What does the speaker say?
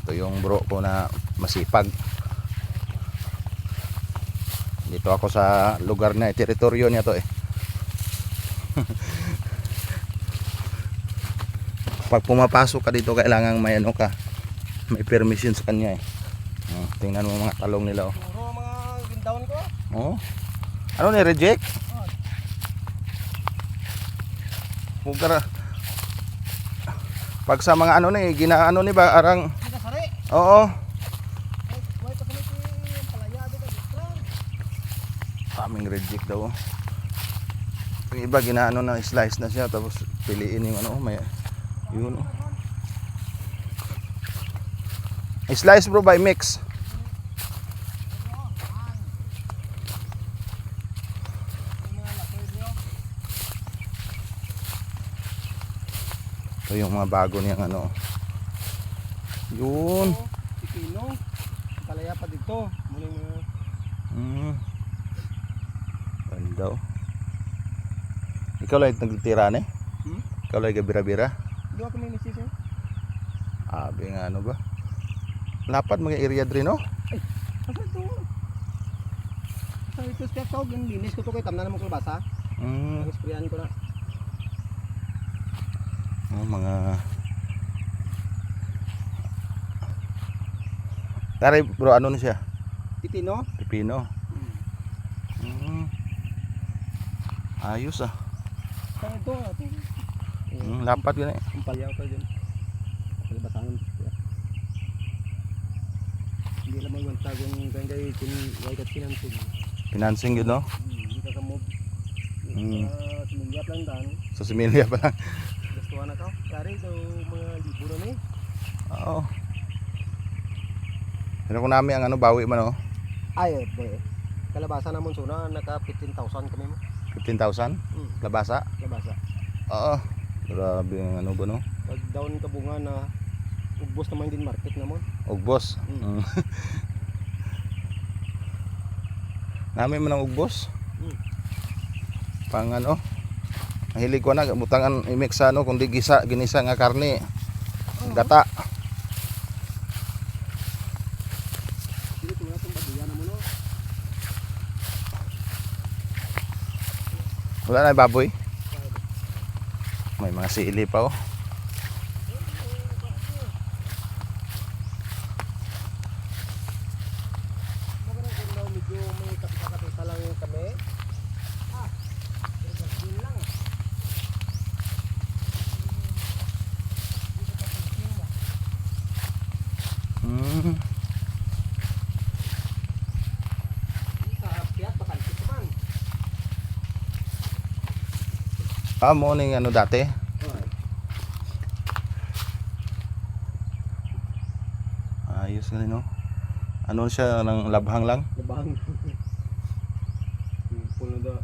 Ito yung bro ko na masipag. Dito ako sa lugar na teritoryo niya to eh. Pag pumapasok ka dito kailangan may ano ka, may permission sa kanya eh. Tingnan mo mga talong nila oh. Puro mga gindaon ko. Oh. Ano ni reject? Pugar. Pag sa mga ano ni ginaano ni ba arang Kita sari. oo. Why pa kami yung palaya dito dito. Kaming reject daw. Yung iba ginaano na slice na siya tapos piliin yung ano may yun oh. Slice bro by mix. Ito yung mga bago niyang ano. Yun. Pipino. Palaya pa dito. Muna mga Ganda oh. Ikaw lang nagtitira eh? Ikaw lang gabira-bira? Dua kami ni sisi. Abi nga ano ba? Lapad mga area drin no? Asa to? Sa ito sa tawag yung linis ko to kay tamna namang kalbasa. Sprayan ko na. Oh, mga Tari bro ano na siya? Pipino. Pipino. Ayos ah. Sa ito ito. Lapad yun eh. Ang palyaw pa din. Kalbasangan. Hindi lang magwantagon gangay kinway kat financing. Financing yun no? Hindi ka mo. Sumilya lang dan. Sa similya pa lang. Gusto na ka. Kari do mga libro na ni. Oo. Pero kung namin ang ano bawi man oh. Ay, kalabasa namon suna naka 15,000 kami mo. 15,000? Labasa? Kalabasa. Oo. Grabe ang ano ba no? Pag down ka bunga na ubos naman din market namon. Ugbos. Namin man ang ugbos. Pang ano? Mahilig ko na butangan i-mix sa ano kundi ginisa nga karne. Gata. Dito na tong baduyan namon no. Wala na baboy. May mga sili pa oh. Medyo may kapita lang kami. Din lang. Piyat bakal kita man. Mo ning ano dati. Ayos nga no. Ano siya ng labhang lang. Labang. Puno da.